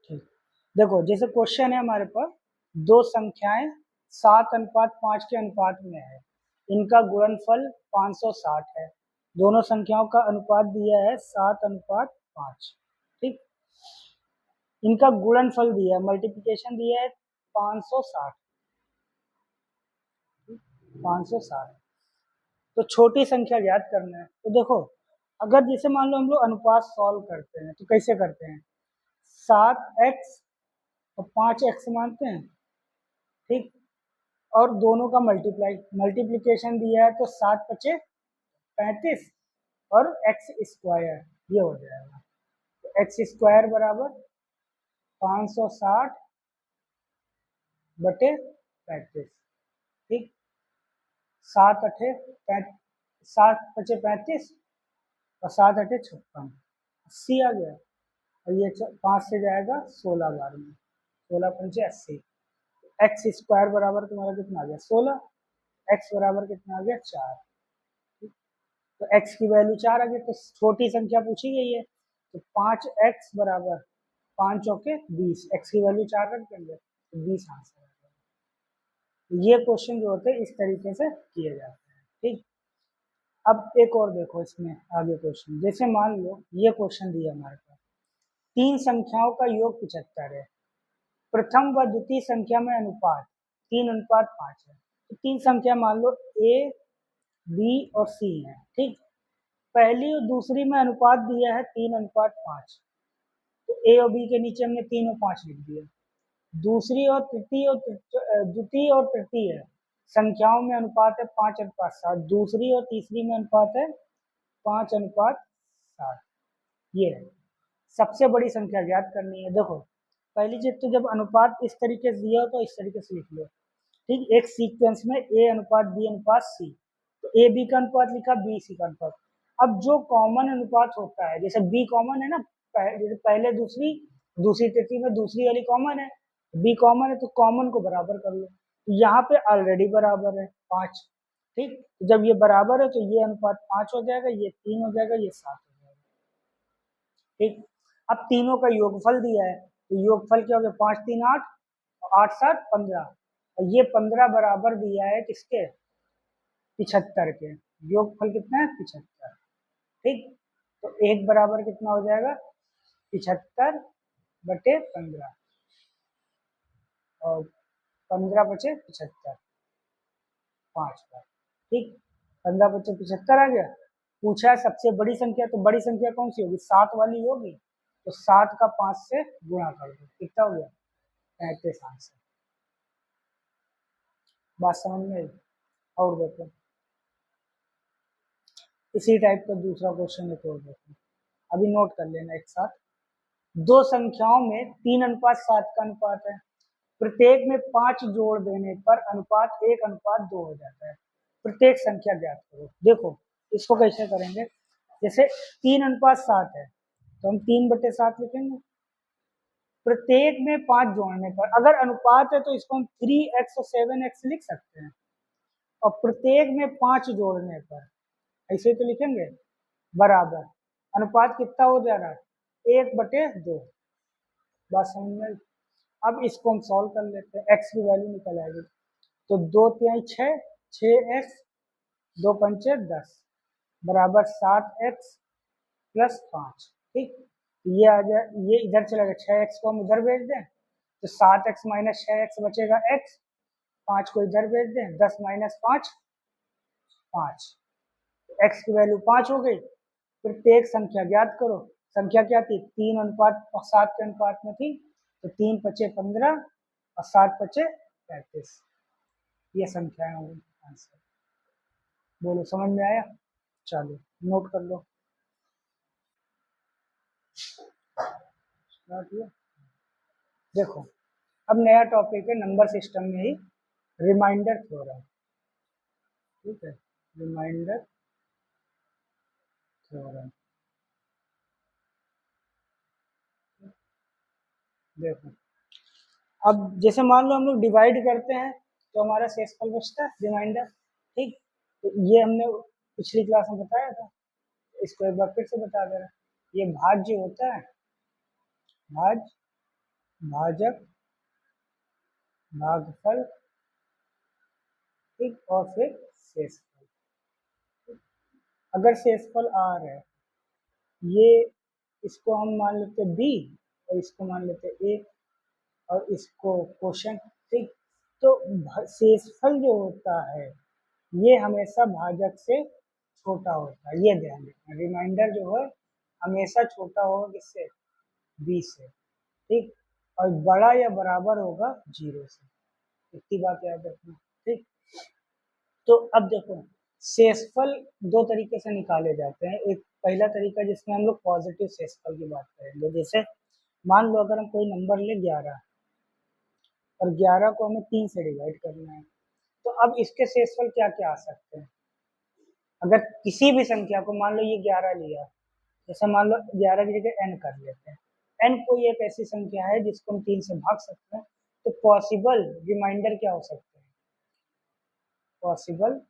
ठीक, देखो जैसे क्वेश्चन है हमारे पास, दो संख्याएं 7:5 के अनुपात में है, इनका गुणनफल 560 है। दोनों संख्याओं का अनुपात दिया है 7:5। ठीक, इनका गुणनफल दिया है, मल्टीप्लिकेशन दिया है 560। 560, तो छोटी संख्या ज्ञात करना है। तो देखो, अगर जैसे मान लो हम लोग अनुपात सॉल्व करते हैं तो कैसे करते हैं, 7x और 5x मानते हैं, ठीक, और दोनों का मल्टीप्लिकेशन दिया है तो 7×5 = 35 और x स्क्वायर ये हो जाएगा। तो एक्स स्क्वायर बराबर 560/35। ठीक, 7×5 और 7×8 = 56, 80 आ गया। और ये 5 से जाएगा 16 बार में, 16×5 = 80। एक्स स्क्वायर बराबर तुम्हारा कितना आ गया 16, एक्स बराबर कितना आ गया 4। तो x की वैल्यू 4 आ गई, तो छोटी संख्या पूछी गई है, तो 5x बराबर 5 चौके 20, x की वैल्यू 4 रख देंगे तो 20 आंसर आ जाएगा। ये क्वेश्चन जो होते हैं इस तरीके से किए जाते हैं। ठीक, अब एक और देखो इसमें आगे क्वेश्चन, जैसे मान लो ये क्वेश्चन दिया हमारे पास, तीन संख्याओं का योग 75 है, प्रथम व द्वितीय संख्या में अनुपात 3:5 है। तो तीन संख्या मान लो a, b और c है। ठीक, पहली और दूसरी में अनुपात दिया है 3:5, तो ए और बी के नीचे हमने 3 और 5 लिख दिया। दूसरी और तृतीय और द्वितीय और तृतीय संख्याओं में अनुपात है 5:7, दूसरी और तीसरी में अनुपात है 5:7। ये है, सबसे बड़ी संख्या ज्ञात करनी है। देखो, पहली चीज तो जब अनुपात इस तरीके से दिया हो तो इस तरीके से लिख लो। ठीक, एक सीक्वेंस में A:B:C, तो ए बी का अनुपात लिखा, बी सी का अनुपात। अब जो कॉमन अनुपात होता है, जैसे बी कॉमन है ना, जैसे पहले दूसरी, दूसरी तृतीय में दूसरी वाली कॉमन है, बी कॉमन है, तो कॉमन को बराबर कर लो। यहाँ पे ऑलरेडी बराबर है 5। ठीक, तो जब ये बराबर है तो ये अनुपात 5 हो जाएगा, ये 3 हो जाएगा, ये 7 हो जाएगा। ठीक, अब तीनों का योगफल दिया है, तो योगफल क्या हो गया, 5 3 8, 8 7 15, और ये 15 बराबर दिया है किसके, 75 के। योगफल कितना है 75। ठीक, तो एक बराबर कितना हो जाएगा 75/15, और 15×75 5 बार। ठीक, 15×75 आ गया। पूछा है सबसे बड़ी संख्या, तो बड़ी संख्या कौन सी होगी, 7 वाली होगी, तो 7 का 5 से गुणा कर दो, कितना हो गया 35 आंसर। बात समझ में आई? और देखो इसी टाइप का दूसरा क्वेश्चन एक और देखो, अभी नोट कर लेना एक साथ। दो संख्याओं में 3:7 का अनुपात है, प्रत्येक में 5 जोड़ देने पर अनुपात 1:2 हो जाता है, प्रत्येक संख्या ज्ञात करो। देखो इसको कैसे करेंगे, जैसे 3:7 है तो हम 3/7 लिखेंगे, प्रत्येक में 5 जोड़ने पर, अगर अनुपात है तो इसको हम 3x और 7x लिख सकते हैं, और प्रत्येक में 5 जोड़ने पर ऐसे तो लिखेंगे, बराबर अनुपात कितना हो जा रहा है 1/2। बात समझ में? अब इसको हम सॉल्व कर लेते हैं, x की वैल्यू निकल आएगी, तो 2 तिहाई 6, 6x, 2 पंचे 10 बराबर 7x + 5। ठीक, ये आ जाए, ये इधर चला गया, 6x को हम उधर भेज दें तो 7x - 6x बचेगा x, 5 को इधर भेज दें, 10 - 5 5, x की वैल्यू 5 हो गई। प्रत्येक संख्या ज्ञात करो, संख्या क्या थी 3:7 के अनुपात में थी, तो 3 × 5 = 15 और 7 × 5 = 35, ये संख्याएं होंगी आंसर। बोलो समझ में आया? चलो नोट कर लो। देखो अब नया टॉपिक है नंबर सिस्टम में ही, रिमाइंडर थ्योरम। ठीक है, रिमाइंडर थ्योरम। देखो, अब जैसे मान लो हम लोग डिवाइड करते हैं तो हमारा शेषफल बचता है रिमाइंडर। ठीक, तो ये हमने पिछली क्लास में बताया था, इसको एक बार फिर से बता दे रहा, ये भाज्य होता है, भाज्य भाजक, भागफल, ठीक, और फिर शेषफल। अगर शेषफल आर है, ये इसको हम मान लेते बी और इसको मान लेते ए और इसको क्वेश्चन, ठीक। तो शेषफल जो होता है ये हमेशा भाजक से छोटा होता है, ये ध्यान रखना। रिमाइंडर जो है हमेशा छोटा होगा किससे, बी से, ठीक, और बड़ा या बराबर होगा 0 से, इतनी बात याद रखना, ठीक। तो अब देखो शेषफल दो तरीके से निकाले जाते हैं। एक पहला तरीका जिसमें हम लोग पॉजिटिव शेषफल की बात करेंगे। जैसे मान लो अगर हम कोई नंबर ले 11 और 11 को हमें 3 से डिवाइड करना है, तो अब इसके शेषफल क्या क्या आ सकते हैं। अगर किसी भी संख्या को, मान लो ये 11 लिया, जैसे मान लो 11 की जगह n कर लेते हैं, n कोई एक ऐसी संख्या है जिसको हम 3 से भाग सकते हैं, तो पॉसिबल रिमाइंडर क्या हो सकते हैं, पॉसिबल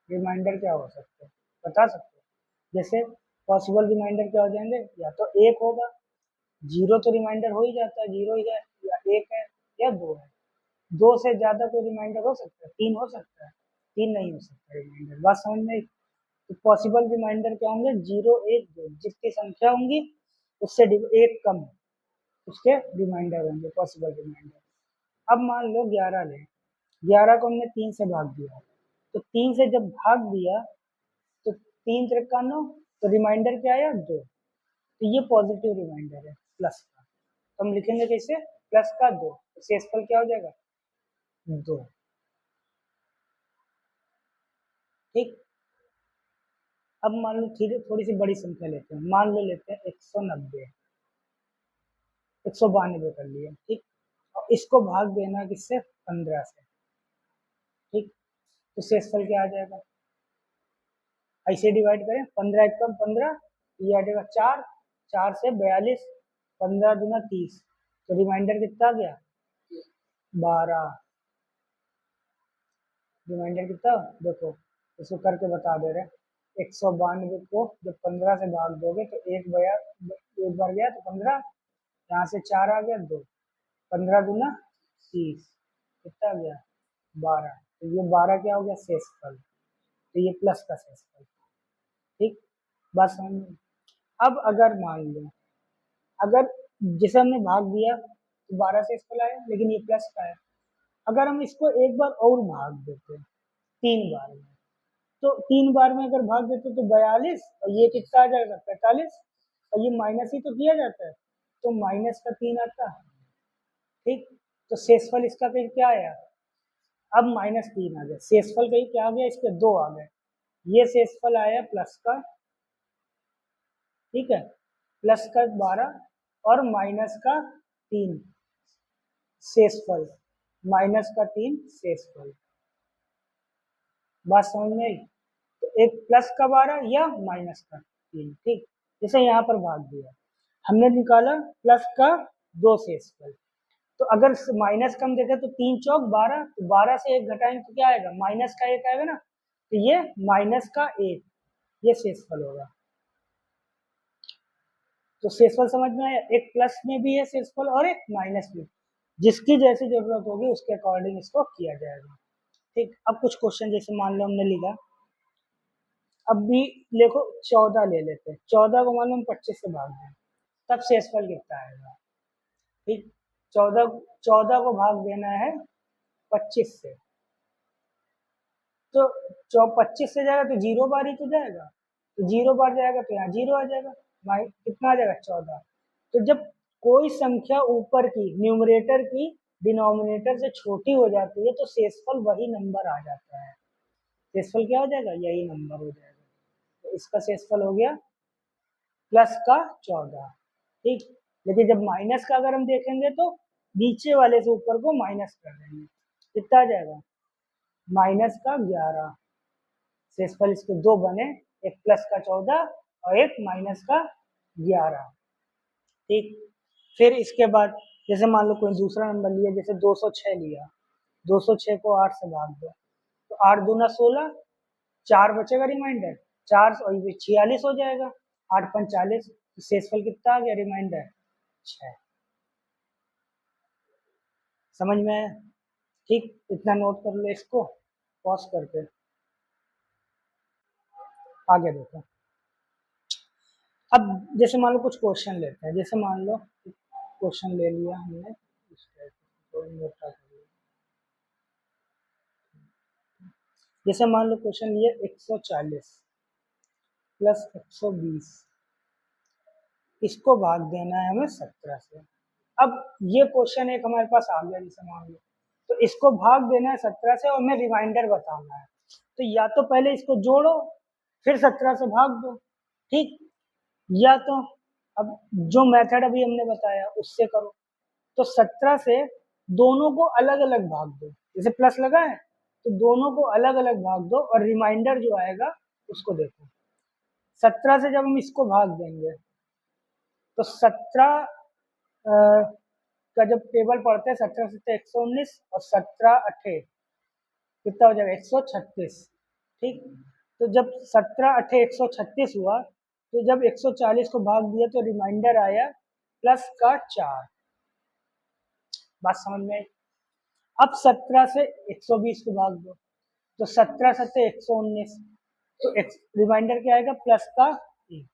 रिमाइंडर क्या हो सकते हैं बता सकते हैं। जैसे पॉसिबल रिमाइंडर क्या हो जाएंगे, या तो 1 होगा, 0 तो रिमाइंडर हो ही जाता है, 0 ही है, या 1 है, या 2 है। 2 से ज्यादा कोई रिमाइंडर हो सकता है, 3 हो सकता है, 3 नहीं हो सकता रिमाइंडर, बात समझ में आई। तो पॉसिबल रिमाइंडर क्या होंगे, 0 1 2, जितनी संख्या होंगी उससे एक कम उसके रिमाइंडर होंगे पॉसिबल रिमाइंडर। अब मान लो 11 लें, 11 को हमने 3 से भाग दिया, तो 3 से जब भाग दिया तो 3 त्रिका 9, तो रिमाइंडर क्या आया 2, तो ये पॉजिटिव रिमाइंडर है प्लस का, तो हम लिखेंगे कैसे, प्लस का 2, तो शेषफल क्या हो जाएगा 2, ठीक। अब मान लो थोड़ी सी बड़ी संख्या लेते हैं, मान लो लेते हैं 190, 192 कर लिया, ठीक, और इसको भाग देना किससे, 15 से, ठीक। तो शेषफल क्या आ जाएगा, ऐसे डिवाइड करें, 15 एकम 15, ये आ जाएगा 4, 4 से 42, 15 दूना 30, तो रिमाइंडर कितना आ गया 12, रिमाइंडर कितना, देखो इसको करके बता दे रहे हैं। 192 को जब 15 से भाग दोगे तो एक बार गया तो 15, यहाँ से 4 आ गया 2, 15 दूना 30, कितना आ गया 12, तो ये 12 क्या हो गया शेषफल, तो ये प्लस का शेषफल, ठीक, बस हम। अब अगर मान लो अगर जिसे हमने भाग दिया तो 12 शेषफल आया, लेकिन ये प्लस का है। अगर हम इसको एक बार और भाग देते हैं 3 बार में, तो 3 बार में अगर भाग देते तो 42, और ये कितना आ जाएगा 45, और ये माइनस ही तो किया जाता है, तो माइनस का 3 आता है, ठीक। तो शेषफल इसका फिर क्या आया, अब -3 आ गया, शेषफल कहीं क्या आ गया, इसके 2 आ गए, ये शेषफल आया प्लस का, ठीक है, प्लस का 12 और माइनस का 3 शेषफल, माइनस का 3 शेषफल, बात समझ में आई। तो एक प्लस का 12 या माइनस का 3, ठीक। जैसे यहाँ पर भाग दिया, हमने निकाला प्लस का 2 शेषफल, तो अगर माइनस का हम देखें तो 3 चौक 12, तो 12 से 1 घटाएंगे तो क्या आएगा, माइनस का 1 आएगा ना, तो ये माइनस का 1, ये शेषफल होगा। तो शेषफल समझ में आया, एक प्लस में भी है शेषफल और एक माइनस में, जिसकी जैसी जरूरत होगी उसके अकॉर्डिंग इसको किया जाएगा, ठीक। अब कुछ क्वेश्चन जैसे मान लो हमने लिखा, अब भी देखो 14 ले लेते हैं, 14 को मान लो हम 25 से भाग दें, तब शेषफल कितना आएगा, ठीक। 14 को भाग देना है 25 से, तो 25 से जाएगा तो 0 बार ही तो जाएगा, तो 0 बार जाएगा तो यहाँ 0 आ जाएगा, कितना आ जाएगा 14। तो जब कोई संख्या ऊपर की न्यूमरेटर की डिनोमिनेटर से छोटी हो जाती है तो शेषफल वही नंबर आ जाता है, शेषफल क्या हो जाएगा, यही नंबर हो जाएगा, तो इसका शेषफल हो गया प्लस का 14, ठीक। लेकिन जब माइनस का अगर हम देखेंगे तो नीचे वाले से ऊपर को माइनस कर देंगे, कितना आ जाएगा माइनस का 11, शेषफल इसके 2 बने, एक प्लस का 14 और एक माइनस का 11, ठीक। फिर इसके बाद जैसे मान लो कोई दूसरा नंबर लिया, जैसे 206 लिया, 206 को 8 से भाग दो, तो 8 दूना 16, 4 बचेगा रिमाइंडर, 4 और 46 हो जाएगा, 8 पंच 40, शेषफल कितना आ गया रिमाइंडर 6, समझ में आया? ठीक, इतना नोट कर लो इसको पॉज करके। आगे देखो, अब जैसे मान लो कुछ क्वेश्चन लेते हैं, जैसे मान लो क्वेश्चन ले लिया हमने इस टाइप का, मोटा कर लिया। जैसे मान लो क्वेश्चन लिए 140 प्लस 120, इसको भाग देना है हमें 17 से। अब ये क्वेश्चन एक हमारे पास आ गया, जैसे मान लो, तो इसको भाग देना है 17 से और हमें रिमाइंडर बताना है। तो या तो पहले इसको जोड़ो फिर 17 से भाग दो, ठीक, या तो अब जो मेथड अभी हमने बताया उससे करो। तो 17 से दोनों को अलग अलग भाग दो, जैसे प्लस लगा है तो दोनों को अलग अलग भाग दो और रिमाइंडर जो आएगा उसको देखो। 17 से जब हम इसको भाग देंगे तो 17 का जब टेबल पढ़ते हैं 17 से 119 और 17 अठे कितना हो जाएगा 136, ठीक। तो जब 17 अठे 136 हुआ, तो जब 140 को भाग दिया तो रिमाइंडर आया प्लस का 4। बात समझ में आई? अब 17 से 120 को भाग दो तो 17 सत्ते 119, तो रिमाइंडर क्या आएगा प्लस का 1।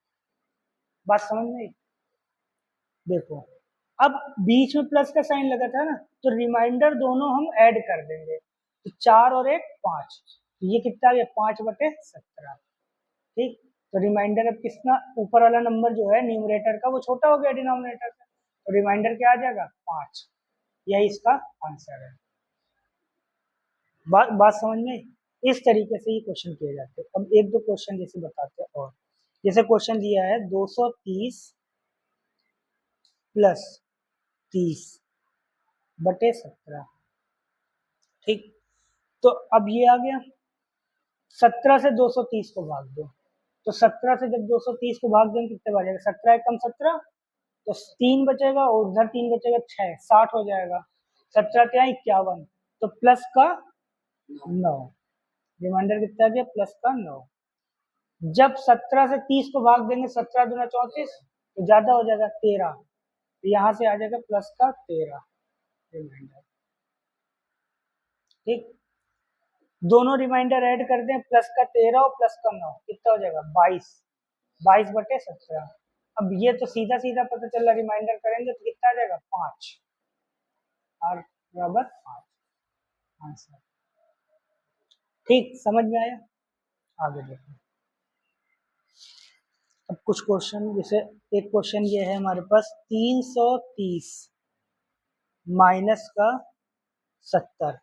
बात समझ में आई? देखो, अब बीच में प्लस का साइन लगा था ना, तो रिमाइंडर दोनों हम ऐड कर देंगे, तो 4 और 1 5, तो ये कितना आ गया 5/17, ठीक। तो रिमाइंडर अब कितना, ऊपर वाला नंबर जो है न्यूमरेटर का वो छोटा हो गया डिनोमिनेटर से, तो रिमाइंडर क्या आ जाएगा 5। यही इसका आंसर है। बात समझ में? इस तरीके से ये क्वेश्चन किए जाते हैं। अब एक दो क्वेश्चन जैसे बताते हैं, और जैसे क्वेश्चन दिया है 230 प्लस 30/17, ठीक। तो अब ये आ गया, 17 से 230 को भाग दो, तो 17 से जब 230 को भाग देंगे कितने बचेगा, 17 एकम 17, तो 3 बचेगा और उधर 3 बचेगा 6, 60 हो जाएगा। 17 क्या 51, तो प्लस का 9, रिमाइंडर कितना गया प्लस का 9। जब 17 से 30 को भाग देंगे 17 दूना 34, तो ज्यादा हो जाएगा 13, तो यहाँ से आ जाएगा प्लस का 13 रिमाइंडर, ठीक। दोनों रिमाइंडर ऐड कर दें, प्लस का 13 और प्लस का 9 कितना हो जाएगा 22, 22/17। अब ये तो सीधा सीधा पता चल रहा, रिमाइंडर करेंगे तो कितना आ जाएगा 5, r बराबर 5 आंसर। ठीक, समझ में आया? आगे देखो, अब कुछ क्वेश्चन, जैसे एक क्वेश्चन ये है हमारे पास 330 माइनस का 70,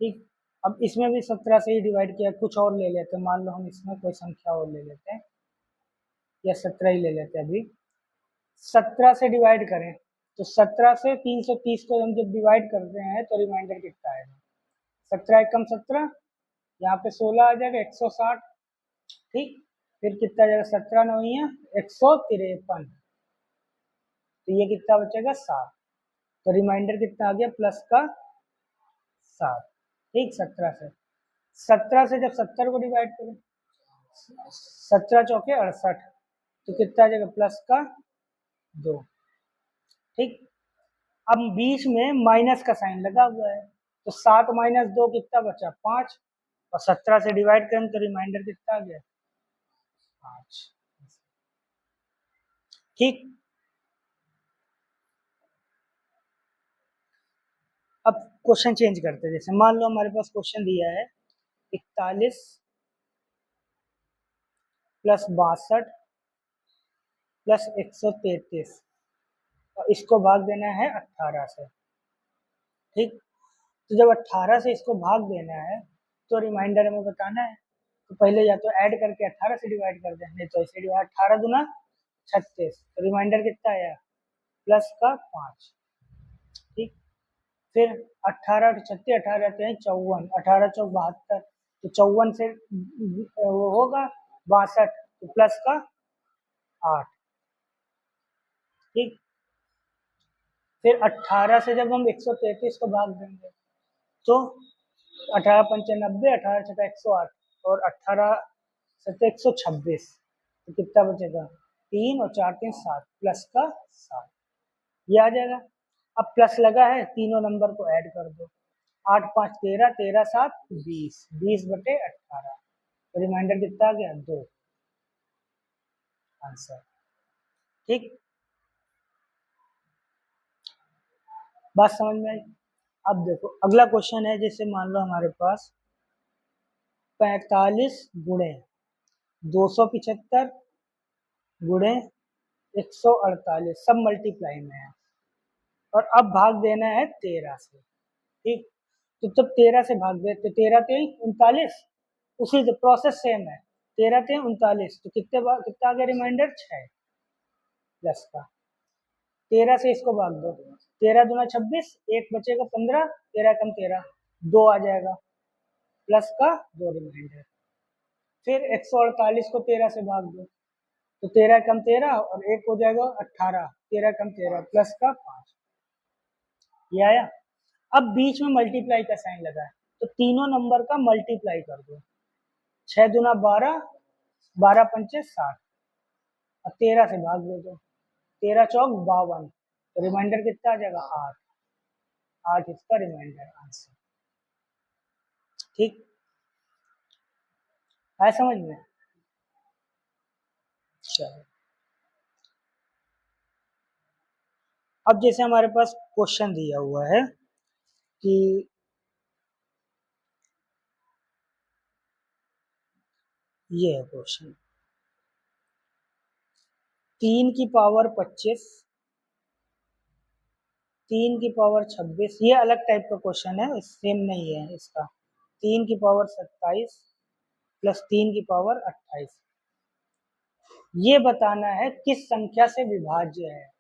ठीक। अब इसमें भी 17 से ही डिवाइड किया, कुछ और ले लेते हैं, मान लो हम इसमें कोई संख्या और ले लेते हैं, या 17 ही ले लेते हैं। अभी 17 से डिवाइड करें तो 17 से 330 को हम जब डिवाइड करते हैं तो रिमाइंडर कितना आएगा, 17 एकम 17, यहाँ पे 16 आ जाएगा 160, ठीक। फिर कितना आ जाएगा 17 9 153, तो ये कितना बचेगा 7, तो रिमाइंडर कितना आ गया प्लस का 7, ठीक। 17 से जब 70 को डिवाइड करें, 17 चौके 68, तो कितना आ जाएगा प्लस का 2, ठीक। अब बीच में माइनस का साइन लगा हुआ है, तो 7 माइनस 2 कितना बचा 5, और 17 से डिवाइड करें तो रिमाइंडर कितना आ गया 5, ठीक। अब क्वेश्चन चेंज करते हैं, जैसे मान लो हमारे पास क्वेश्चन दिया है 41 प्लस 62 प्लस 133, और इसको भाग देना है 18 से, ठीक। तो जब 18 से इसको भाग देना है तो रिमाइंडर हमें बताना है, तो पहले या तो ऐड करके 18 से डिवाइड कर दें, नहीं तो ऐसे डिवाइड, 18 दूना 36, तो रिमाइंडर कितना आया प्लस का 5, ठीक। फिर 18 और 36, 18 रहते हैं 54, 18 चौक 72, तो 54 से वो होगा 62, तो प्लस का 8, ठीक। फिर 18 से जब हम 133 को भाग देंगे तो 18 पंचे 90, 18 छठा 108, और 18 सत्ते 126, तो कितना बचेगा 3 और 4 3 7, प्लस का 7, ये आ जाएगा। अब प्लस लगा है, तीनों नंबर को ऐड कर दो, 8 5 13, 13 7 20, 20/18, तो रिमाइंडर कितना आ गया 2 आंसर। ठीक, बात समझ में आई। अब देखो अगला क्वेश्चन है, जैसे मान लो हमारे पास 45 गुणे 275 गुणे 148 सब मल्टीप्लाई में है, और अब भाग देना है 13 से। ठीक, तो जब 13 से भाग दे तो 13 3 39, उसी से प्रोसेस सेम है, 13 3 39, तो कितना आ गया रिमाइंडर 6 प्लस का, 13 से इसको भाग दो, 13 दूना 26, एक बचेगा 15, 13 कम 13 2 आ जाएगा, प्लस का 2 रिमाइंडर। फिर 148 को 13 से भाग दो, तो 13 कम 13 और एक हो जाएगा 18, 13 कम 13 प्लस का 5, ये आया। अब बीच में मल्टीप्लाई का साइन लगा है, तो तीनों नंबर का मल्टीप्लाई कर दो, 6 दूना 12, 12 पंचे 60, और 13 से भाग दे दो, 13 चौक 52, तो रिमाइंडर कितना आ जाएगा 8, 8 इसका रिमाइंडर आंसर। ठीक है समझ में। चलो अब जैसे हमारे पास क्वेश्चन दिया हुआ है कि ये है क्वेश्चन, 3 की पावर 25, 3 की पावर 26, ये अलग टाइप का क्वेश्चन है, सेम नहीं है इसका, 3 की पावर 27 प्लस 3 की पावर 28, ये बताना है किस संख्या से विभाज्य है।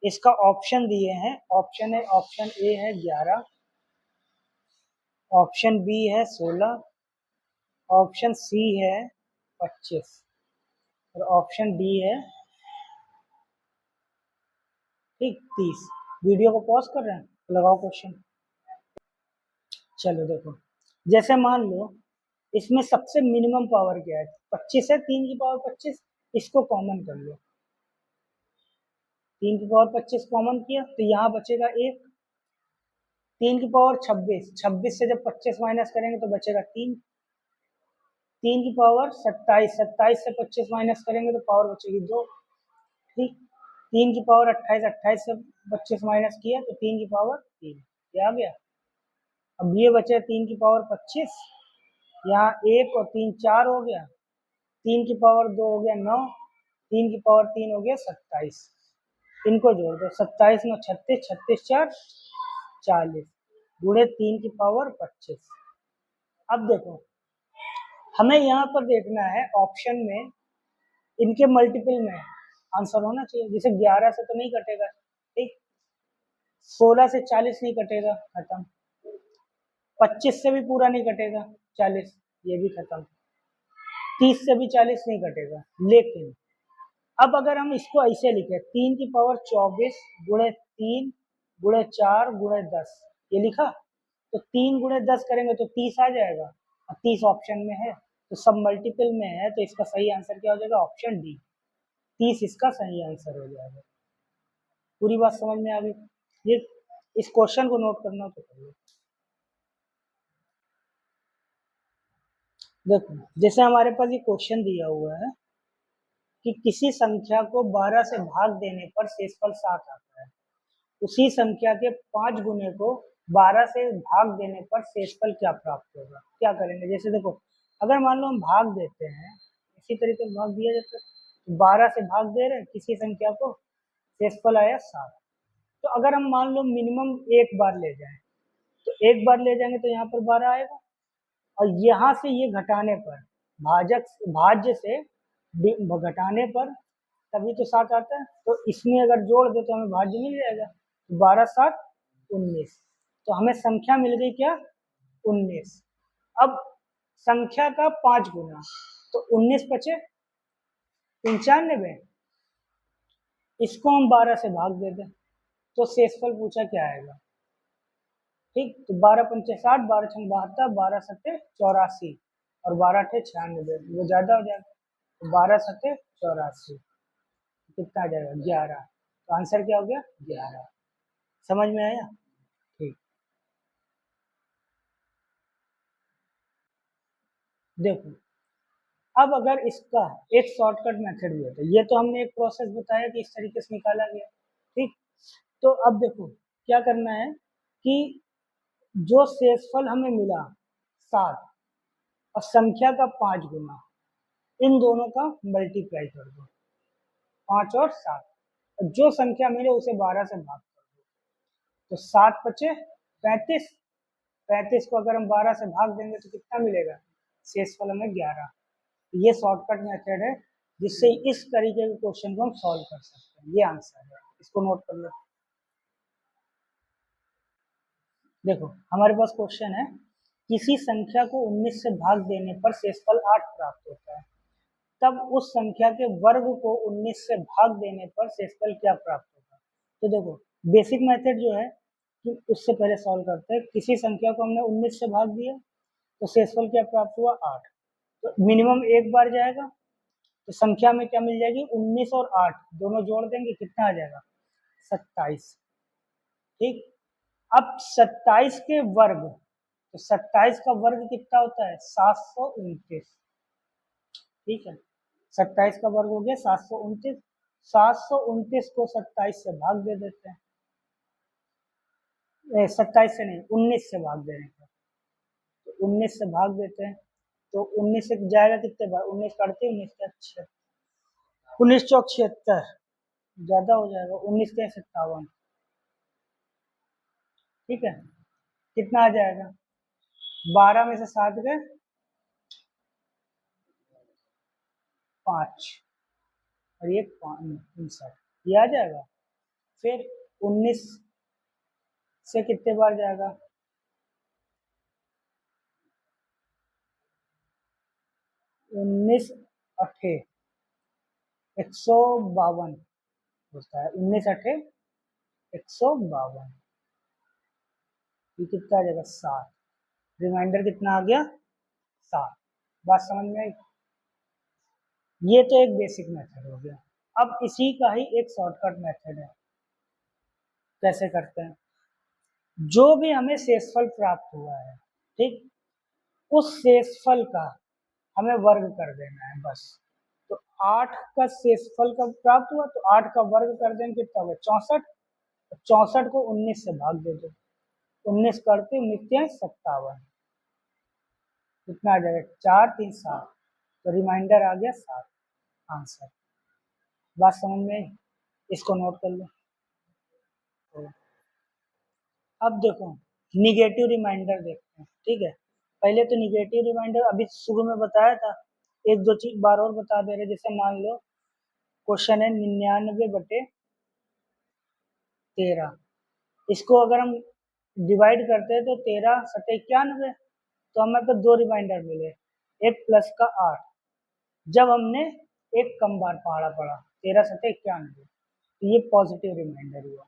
इसका ऑप्शन दिए हैं, ऑप्शन है, ऑप्शन ए है 11, ऑप्शन बी है 16, ऑप्शन सी है 25 और ऑप्शन डी है ठीक 30। वीडियो को पॉज कर रहे हैं, लगाओ क्वेश्चन। चलो देखो, जैसे मान लो इसमें सबसे मिनिमम पावर क्या है, 25 है, 3 की पावर 25, इसको कॉमन कर लो, 3 की पावर 25 कॉमन किया तो यहाँ बचेगा 1, 3 की पावर 26, 26 से जब 25 माइनस करेंगे तो बचेगा 3, 3 की पावर 27, 27 से 25 माइनस करेंगे तो पावर बचेगी 2। ठीक, 3 की पावर 28, 28 से 25 माइनस किया तो 3 की पावर 3, ये आ गया। अब ये बचे 3 की पावर 25, यहाँ 1 और 3 4 हो गया, 3 की पावर 2 हो गया 9, 3 की पावर 3 हो गया 27, इनको जोड़ दो, 27 में 36, 36 4 40 गुणे 3 की पावर 25। अब देखो हमें यहाँ पर देखना है ऑप्शन में इनके मल्टीपल में आंसर होना चाहिए, जैसे 11 से तो नहीं कटेगा, ठीक, 16 से 40 नहीं कटेगा, खत्म, 25 से भी पूरा नहीं कटेगा, 40 ये भी खत्म, 30 से भी 40 नहीं कटेगा। लेकिन अब अगर हम इसको ऐसे लिखे, 3 की पावर 24 गुणे 3 गुणे 4 गुणे 10, ये लिखा, तो 3 गुणे 10 करेंगे तो 30 आ जाएगा, और 30 ऑप्शन में है तो सब मल्टीपल में है, तो इसका सही आंसर क्या हो जाएगा, ऑप्शन डी, 30 इसका सही आंसर हो जाएगा। पूरी बात समझ में आ गई। ये इस क्वेश्चन को नोट करना तो कर लो। देखो जैसे हमारे पास ये क्वेश्चन दिया हुआ है कि किसी संख्या को 12 से भाग देने पर शेषफल 7 आता है, उसी संख्या के 5 गुने को 12 से भाग देने पर शेषफल क्या प्राप्त होगा। क्या करेंगे, जैसे देखो अगर मान लो हम भाग देते हैं, इसी तरीके से भाग दिया जाता है, 12 से भाग दे रहे हैं किसी संख्या को, शेषफल आया 7, तो अगर हम मान लो मिनिमम एक बार ले जाएं, तो एक बार ले जाएंगे तो यहाँ पर 12 आएगा, और यहाँ से ये घटाने पर भाज्य से घटाने पर तभी तो 7 आता है, तो इसमें अगर जोड़ दे तो हमें भाज्य मिल जाएगा, 12 7 19, तो हमें संख्या मिल गई क्या 19। अब संख्या का 5 गुना, तो 19 पचे 95, इसको हम 12 से भाग दे दें तो शेषफल पूछा क्या आएगा। ठीक, तो 12 पंचे 60, 12 छंग 72, 12 सत्ते 84 और 12 अठे 96, वो ज्यादा हो जाएगा, तो 12 सत्ते 84 कितना आ जाएगा 11, तो आंसर क्या हो गया 11। समझ में आया? ठीक, देखो अब अगर इसका एक शॉर्टकट मेथड भी होता है, ये तो हमने एक प्रोसेस बताया कि इस तरीके से निकाला गया, ठीक। तो अब देखो क्या करना है कि जो शेषफल हमें मिला 7 और संख्या का 5 गुना, इन दोनों का मल्टीप्लाई कर दो, 5 और 7, और जो संख्या मिले उसे 12 से भाग कर दो, तो 7 बचे 35, 35 को अगर हम 12 से भाग देंगे तो कितना मिलेगा, शेषफल हमें 11। ये शॉर्टकट मेथड है जिससे इस तरीके के क्वेश्चन को हम सॉल्व कर सकते हैं। ये आंसर है, इसको नोट कर लो। देखो हमारे पास क्वेश्चन है, किसी संख्या को 19 से भाग देने पर शेषफल 8 प्राप्त होता है, तब उस संख्या के वर्ग को 19 से भाग देने पर शेषफल क्या प्राप्त होगा। तो देखो बेसिक मेथड जो है कि उससे पहले सॉल्व करते हैं। किसी संख्या को हमने 19 से भाग दिया तो शेषफल क्या प्राप्त हुआ, 8। तो मिनिमम एक बार जाएगा, तो संख्या में क्या मिल जाएगी, 19 और 8 दोनों जोड़ देंगे, कितना आ जाएगा, 27। ठीक, अब 27 के वर्ग, तो 27 का वर्ग कितना होता है, 729। ठीक है, 27 का वर्ग हो गया 729, 729 को 27 से भाग दे देते हैं, 27 से नहीं 19 से भाग देने का, तो 19 से भाग देते हैं, तो 19 से जाएगा कितने बार, 19 काटते 19 का 19 चौक 76, ज्यादा हो जाएगा, 19 के 57। ठीक है, कितना आ जाएगा, 12 में से 7 गए 5, और ये 59, ये आ जाएगा। फिर 19 से कितने बार जाएगा, 19 अठे 152 होता है, 19 अठे 152, ये कितना आ जाएगा, 7। रिमाइंडर कितना आ गया, 7। बात समझ में आई? ये तो एक बेसिक मेथड हो गया। अब इसी का ही एक शॉर्टकट मेथड है, कैसे करते हैं, जो भी हमें शेषफल प्राप्त हुआ है, ठीक, उस शेषफल का हमें वर्ग कर देना है बस। तो 8 का शेषफल का प्राप्त हुआ, तो 8 का वर्ग कर देंगे, कितना होगा, 64। 64 को 19 से भाग दे दो, 19 करते 19 57, कितना आ जाएगा, 4 3 7, तो रिमाइंडर आ गया 7, आंसर। बात समझ में आई? इसको नोट कर लो। तो अब देखो निगेटिव रिमाइंडर देखते हैं, ठीक है। पहले तो निगेटिव रिमाइंडर अभी शुरू में बताया था, एक दो चीज बार और बता दे रहे, जैसे मान लो क्वेश्चन है 99/13, इसको अगर हम डिवाइड करते हैं तो 13 सत्ते 91, तो हमें पे दो रिमाइंडर मिले, एक प्लस का 8, जब हमने एक कम बार पहाड़ा पड़ा, 13 सत्ते 91, तो ये पॉजिटिव रिमाइंडर हुआ।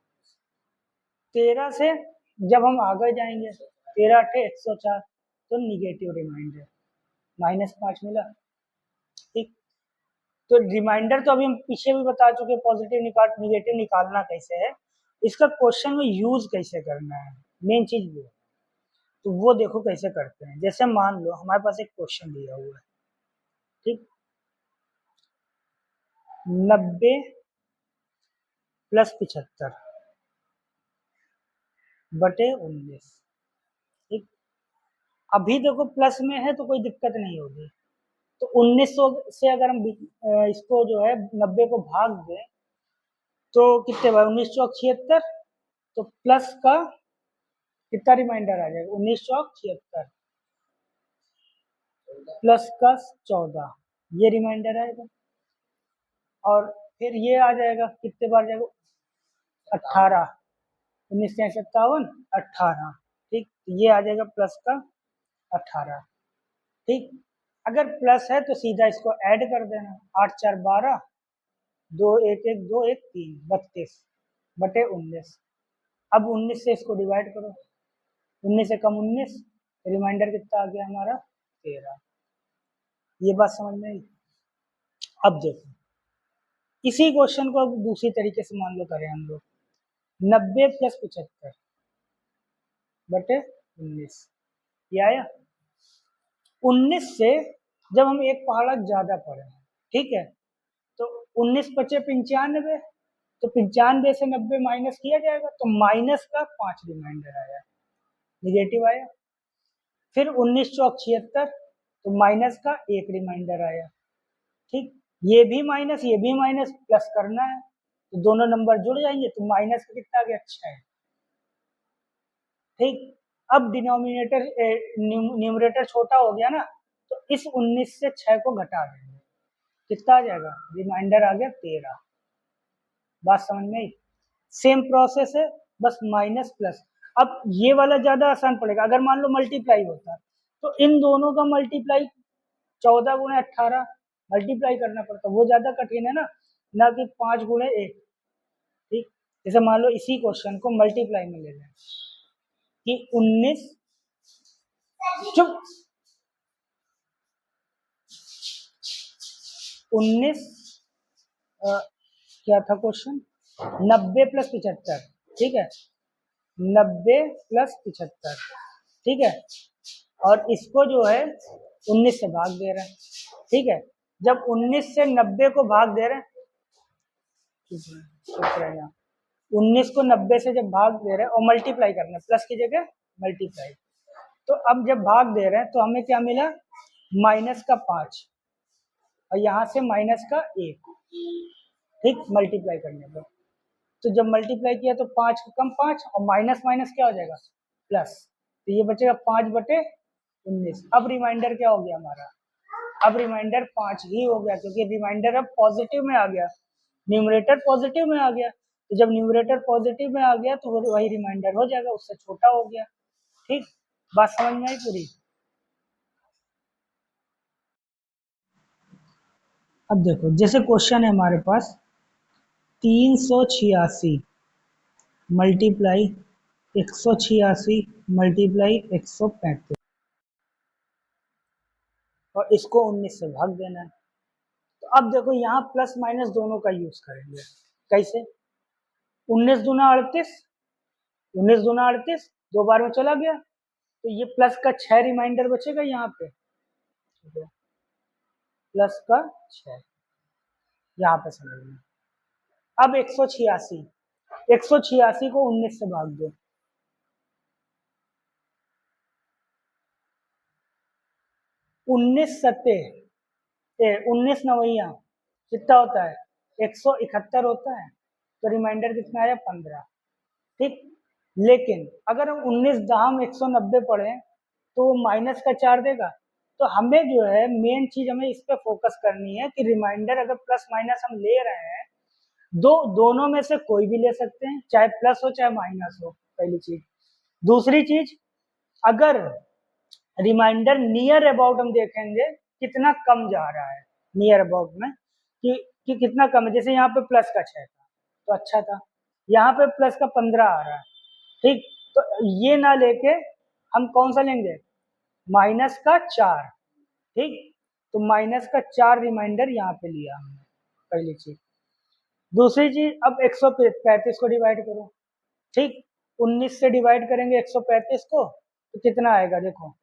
13 से जब हम आगे जाएंगे, 13 अठे 104, तो निगेटिव रिमाइंडर, -5 मिला। ठीक, तो रिमाइंडर तो अभी हम पीछे भी बता चुके, पॉजिटिव निगेटिव निकालना कैसे है, इसका क्वेश्चन में यूज कैसे करना है, मेन चीज वो है। तो वो देखो कैसे करते हैं, जैसे मान लो हमारे पास एक क्वेश्चन दिया हुआ है, ठीक, 90 + 75 बटे 19। ठीक, अभी देखो प्लस में है तो कोई दिक्कत नहीं होगी, तो 1900 से अगर हम इसको जो है 90 को भाग दें, तो कितने बार, 19 चौक 76, तो प्लस का कितना रिमाइंडर आ जाएगा, 19 चौक 76 प्लस का 14, ये रिमाइंडर आएगा। और फिर ये आ जाएगा, कितने बार जाएगा, 18, 19 से 57 18, ठीक, ये आ जाएगा प्लस का 18। ठीक, अगर प्लस है तो सीधा इसको ऐड कर देना, 8 4 12, 2 1 1 2 1 3 32 बटे 19। अब 19 से इसको डिवाइड करो, 19 से कम 19, रिमाइंडर कितना आ गया हमारा, 13। ये बात समझ में आई? अब देखो इसी क्वेश्चन को अब दूसरी तरीके से मान लो करें हम लोग, 90 प्लस 75 बटे 19, ये आया। 19 से जब हम एक पहाड़ा ज्यादा पढ़े, ठीक है, तो 19 बचे 95, तो 95 से 90 माइनस किया जाएगा, तो माइनस का 5 रिमाइंडर आया, निगेटिव आया। फिर 19 चौक 76, तो माइनस का 1 रिमाइंडर आया, ठीक। ये भी माइनस प्लस करना है, तो दोनों नंबर जुड़ जाएंगे, तो माइनस का कितना आ गया, 6, ठीक। अब डिनोमिनेटर न्यूमरेटर छोटा हो गया ना, तो इस 19 से 6 को घटा देंगे, कितना आ जाएगा, रिमाइंडर आ गया 13। बात समझ में आई। सेम प्रोसेस है, बस माइनस प्लस। अब ये वाला ज्यादा आसान पड़ेगा, अगर मान लो मल्टीप्लाई होता तो इन दोनों का मल्टीप्लाई 14 गुणे 18 मल्टीप्लाई करना पड़ता, वो ज्यादा कठिन है ना कि 5 गुणे 1, ठीक। जैसे मान लो इसी क्वेश्चन को मल्टीप्लाई में ले लें कि 19 चुप 19 क्या था क्वेश्चन, 90 प्लस 75, ठीक है, 90 प्लस 75, ठीक है, और इसको जो है 19 से भाग दे रहे हैं, ठीक है। जब 19 से 90 को भाग दे रहे हैं, चुप रहना, 19 को 90 से जब भाग दे रहे हैं और मल्टीप्लाई करना है, प्लस की जगह मल्टीप्लाई, तो अब जब भाग दे रहे हैं तो हमें क्या मिला, माइनस का 5 और यहाँ से माइनस का 1, ठीक, मल्टीप्लाई करने पर। तो जब मल्टीप्लाई किया तो 5 का कम 5 और माइनस माइनस क्या हो जाएगा, प्लस, तो ये बचेगा 5 बटे 19। अब रिमाइंडर क्या हो गया हमारा, अब रिमाइंडर 5 ही हो गया, क्योंकि रिमाइंडर अब पॉजिटिव में आ गया, न्यूमरेटर पॉजिटिव में आ गया, तो जब न्यूमरेटर पॉजिटिव में आ गया तो वही रिमाइंडर हो जाएगा, उससे छोटा हो गया, ठीक। बात समझ में आई पूरी। अब देखो जैसे क्वेश्चन है हमारे पास 386 मल्टीप्लाई 186 मल्टीप्लाई 135 और इसको 19 से भाग देना है। तो अब देखो यहाँ प्लस माइनस दोनों का यूज करेंगे, कैसे, 19 दूना 38, 19 दूना 38 दो बार में चला गया, तो ये प्लस का 6 रिमाइंडर बचेगा यहाँ पे, प्लस का 6 यहाँ पे समझना। अब 186 को 19 से भाग दो, 19 सत्ते 19 नवैया कितना होता है, 171 होता है, तो रिमाइंडर कितना आया, 15, ठीक। लेकिन अगर हम 19 दाम 190 पढ़े तो माइनस का 4 देगा, तो हमें जो है मेन चीज हमें इस पे फोकस करनी है कि रिमाइंडर अगर प्लस माइनस हम ले रहे हैं, दोनों में से कोई भी ले सकते हैं, चाहे प्लस हो चाहे माइनस हो, पहली चीज। दूसरी चीज, अगर रिमाइंडर नियर अबाउट हम देखेंगे कितना कम जा रहा है, नियर अबाउट में कि कितना कम है, जैसे यहाँ पे प्लस का 6 था तो अच्छा था, यहाँ पे प्लस का 15 आ रहा है, ठीक। तो ये ना लेके हम कौन सा लेंगे, माइनस का 4, ठीक। तो माइनस का 4 रिमाइंडर यहाँ पे लिया हमने, पहली चीज। दूसरी चीज, अब 135 को डिवाइड करो, ठीक, 19 से डिवाइड करेंगे 135 को तो कितना आएगा, देखो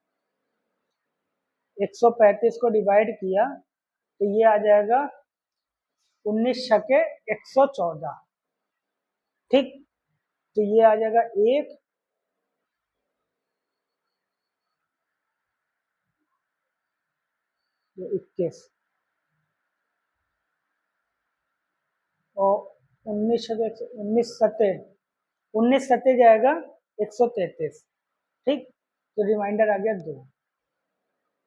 135 को डिवाइड किया तो ये आ जाएगा 19 छके 114, ठीक। तो ये आ जाएगा 1 21 और 19 सत्ते जाएगा 133, ठीक। तो रिमाइंडर आ गया 2।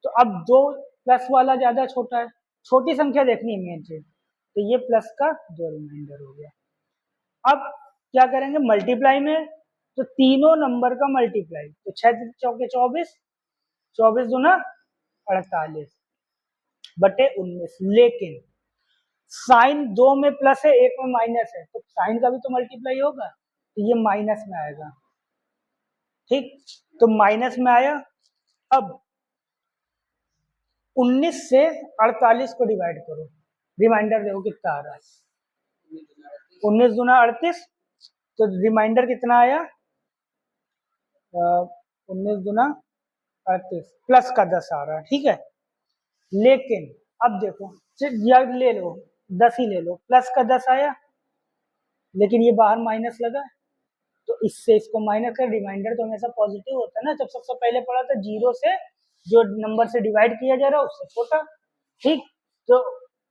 तो अब 2 प्लस वाला ज्यादा छोटा है, छोटी संख्या देखनी है मेन चीज, तो ये प्लस का 2 रिमाइंडर हो गया। अब क्या करेंगे मल्टीप्लाई में, तो तीनों नंबर का मल्टीप्लाई, तो 6 चौके 24, 24 दूना 48 बटे 19, लेकिन साइन 2 में प्लस है 1 में माइनस है, तो साइन का भी तो मल्टीप्लाई होगा, तो ये माइनस में आएगा, ठीक। तो माइनस में आया। अब 19 से 48 को डिवाइड करो, रिमाइंडर देखो कितना आ रहा है, 19 दूना 38 तो रिमाइंडर कितना आया, 19 गुना 38 प्लस का 10 आ रहा है, ठीक है। लेकिन अब देखो, यार ले लो 10 ही ले लो, प्लस का 10 आया, लेकिन ये बाहर माइनस लगा है, तो इससे इसको माइनस कर, रिमाइंडर तो हमेशा पॉजिटिव होता है ना। जब सबसे पहले पढ़ा था, जीरो से जो नंबर से डिवाइड किया जा रहा है उससे छोटा, ठीक। तो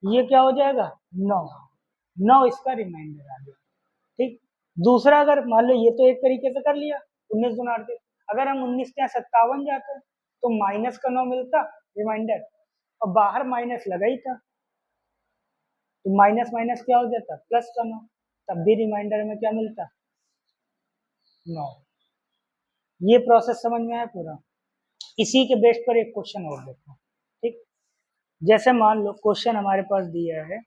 ये क्या हो जाएगा, 9, 9 इसका रिमाइंडर आ गया, ठीक। दूसरा, अगर मान लो ये तो एक तरीके से कर लिया 19 गुना 38, अगर हम 19 के 57 जाते तो माइनस का 9 मिलता रिमाइंडर, और बाहर माइनस लगा ही था, तो माइनस माइनस क्या हो जाता, प्लस का 9, तब भी रिमाइंडर में क्या मिलता, 9। ये प्रोसेस समझ में आया पूरा। इसी के बेस पर एक क्वेश्चन और देखो, ठीक। जैसे मान लो क्वेश्चन हमारे पास दिया है,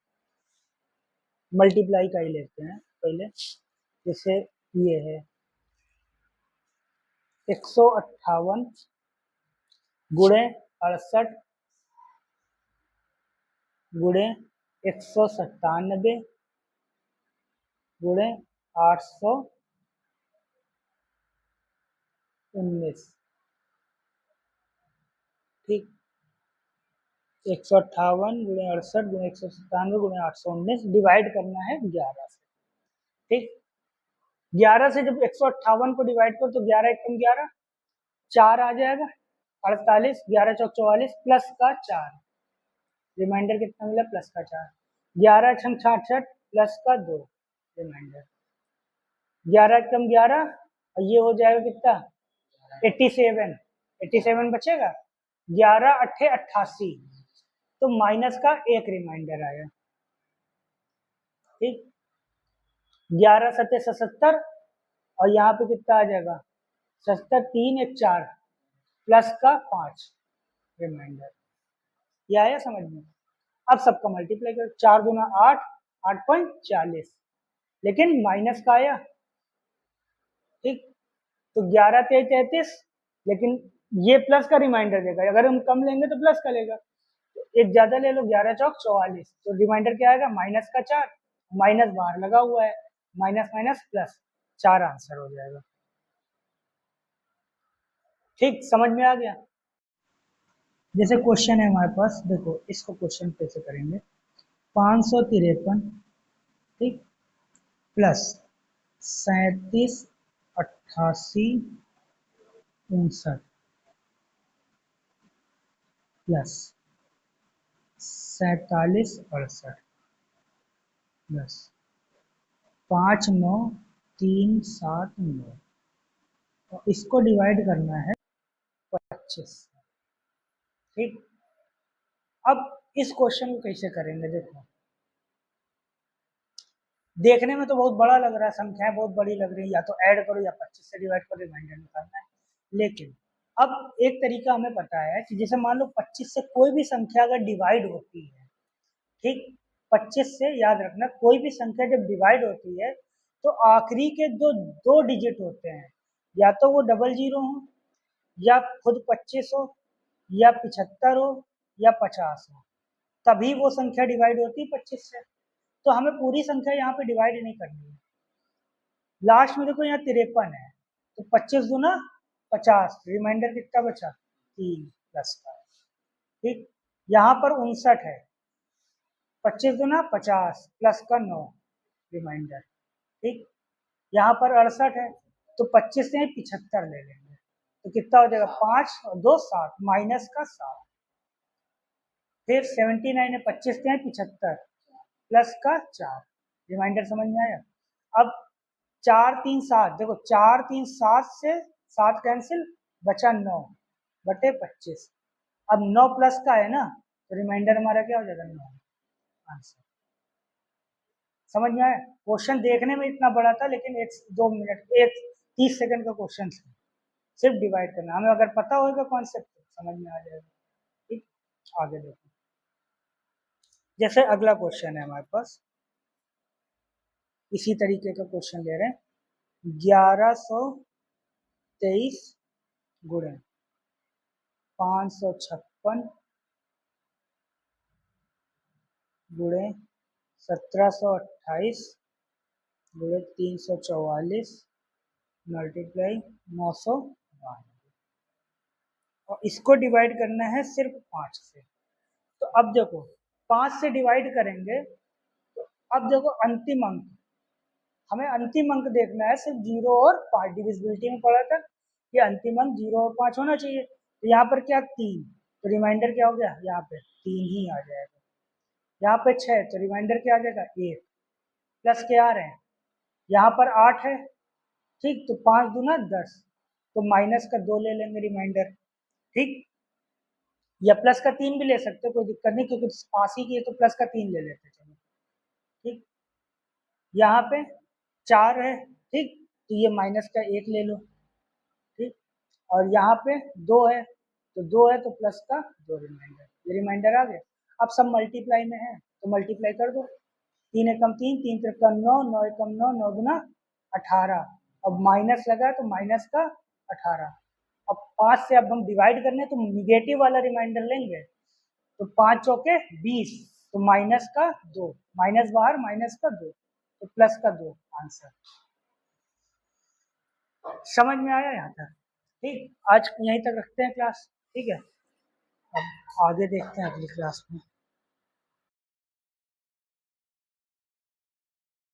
मल्टीप्लाई का ही लेते हैं पहले। जैसे ये है 158 गुणे 68 गुणे 197 गुणे 819, ठीक। 158 गुणे 68 गुणे 197 गुणे 819 डिवाइड करना है 11 से, ठीक। 11 से जब 158 को डिवाइड करो तो 11 एकम 11, 4 आ जाएगा, 48, 11 चौक 44 प्लस का 4, रिमाइंडर कितना मिला, प्लस का 4। 11 छंग 66 प्लस का 2, रिमाइंडर 11 एकम 11, और ये हो जाएगा कितना, 87, 87 बचेगा, 11 अट्ठे 88, तो माइनस का 1 रिमाइंडर आया, ठीक। 11 सत्ते 77, और यहाँ पे कितना आ जाएगा, 77, 3 1 4 प्लस का 5 रिमाइंडर। ये आया समझ में। अब सबका मल्टीप्लाई करो, 4 गुना 8, 8.40, लेकिन माइनस का आया, ठीक। तो 11 तेज 33, लेकिन ये प्लस का रिमाइंडर देगा, अगर हम कम लेंगे तो प्लस का लेगा, तो एक ज्यादा ले लो, 11 चौक 44, तो रिमाइंडर क्या आएगा, माइनस का 4, माइनस बाहर लगा हुआ है, माइनस माइनस प्लस, 4 आंसर हो जाएगा, ठीक। समझ में आ गया। जैसे क्वेश्चन है हमारे पास, देखो इसको क्वेश्चन कैसे करेंगे, 553, ठीक, प्लस 37 88 59 प्लस 47 68 प्लस 5 9 3 7 9, और इसको डिवाइड करना है 25, ठीक। अब इस क्वेश्चन को कैसे करेंगे, देखो देखने में तो बहुत बड़ा लग रहा है, संख्याएं बहुत बड़ी लग रही है, या तो ऐड करो या 25 से डिवाइड करो, रिमाइंडर निकालना है। लेकिन अब एक तरीका हमें पता है कि जैसे मान लो 25 से कोई भी संख्या अगर डिवाइड होती है, ठीक, 25 से याद रखना, कोई भी संख्या जब डिवाइड होती है तो आखिरी के जो दो डिजिट होते हैं, या तो वो डबल जीरो हो, या खुद 25 हो, या 75 हो, या 50 हो, तभी वो संख्या डिवाइड होती है 25 से। तो हमें पूरी संख्या यहाँ पे डिवाइड नहीं करनी है। लास्ट में देखो यहाँ 53 है, तो 25 गुना 50, रिमाइंडर कितना बचा, 3 प्लस का, ठीक। यहाँ पर 59 है, 25 गुना 50 प्लस का 9 रिमाइंडर, ठीक। यहाँ पर 68 है, तो 25 से 75 ले लेंगे, तो कितना हो जाएगा, 5 और 2 7 माइनस का 7, फिर 79 है, 25 से 75 प्लस का 4, रिमाइंडर समझ में आया। अब 4 3 7, देखो 4 3 7 से 7 कैंसिल, बचा 9 बटे 25, अब 9 प्लस का है ना, तो रिमाइंडर हमारा क्या हो जाएगा, 9 आंसर। समझ में आया। क्वेश्चन देखने में इतना बड़ा था, लेकिन 1 2 मिनट 30 सेकंड का क्वेश्चन था, सिर्फ डिवाइड करना, हमें अगर पता होगा कॉन्सेप्ट तो समझ में आ जाएगा, ठीक। आगे देखो, जैसे अगला क्वेश्चन है हमारे पास, इसी तरीके का क्वेश्चन ले रहे हैं, 1123 गुणे 556 गुणे 1728 गुणे 344 मल्टीप्लाई 992 और इसको डिवाइड करना है सिर्फ 5 से। तो अब देखो 5 से डिवाइड करेंगे तो अब देखो अंतिम अंक, हमें अंतिम अंक देखना है सिर्फ 0 और 5। डिविजिबिलिटी में पढ़ा था कि अंतिम अंक 0 और 5 होना चाहिए। तो यहाँ पर क्या 3, तो रिमाइंडर क्या हो गया, यहाँ पे 3 ही आ जाएगा। यहाँ पे 6 तो रिमाइंडर क्या आ जाएगा 1, प्लस के आ रहे हैं, यहाँ पर 8 है, ठीक, तो 5 दूना 10, तो माइनस का 2 ले लेंगे रिमाइंडर, ठीक, या प्लस का 3 भी ले सकते हो, कोई दिक्कत नहीं, क्योंकि पास ही की है तो प्लस का 3 ले लेते, चलो ठीक। यहाँ पे 4 है, ठीक, तो ये माइनस का 1 ले लो, ठीक, और यहाँ पे 2 है, तो 2 है तो प्लस का 2 रिमाइंडर, ये रिमाइंडर आ गया। अब सब मल्टीप्लाई में है तो मल्टीप्लाई कर दो, 3 एकम 3, 3 त्रिकम 9, 9 एकम 9, 9 गुना 18। अब माइनस लगा तो माइनस का 18। अब 5 से अब हम डिवाइड करने तो निगेटिव वाला रिमाइंडर लेंगे, तो 5 चौके 20, तो माइनस का 2, माइनस बाहर माइनस का 2, तो प्लस का 2 आंसर। समझ में आया यहाँ तक, ठीक। आज यहीं तक रखते हैं क्लास, ठीक है, अब आगे देखते हैं अगली क्लास में।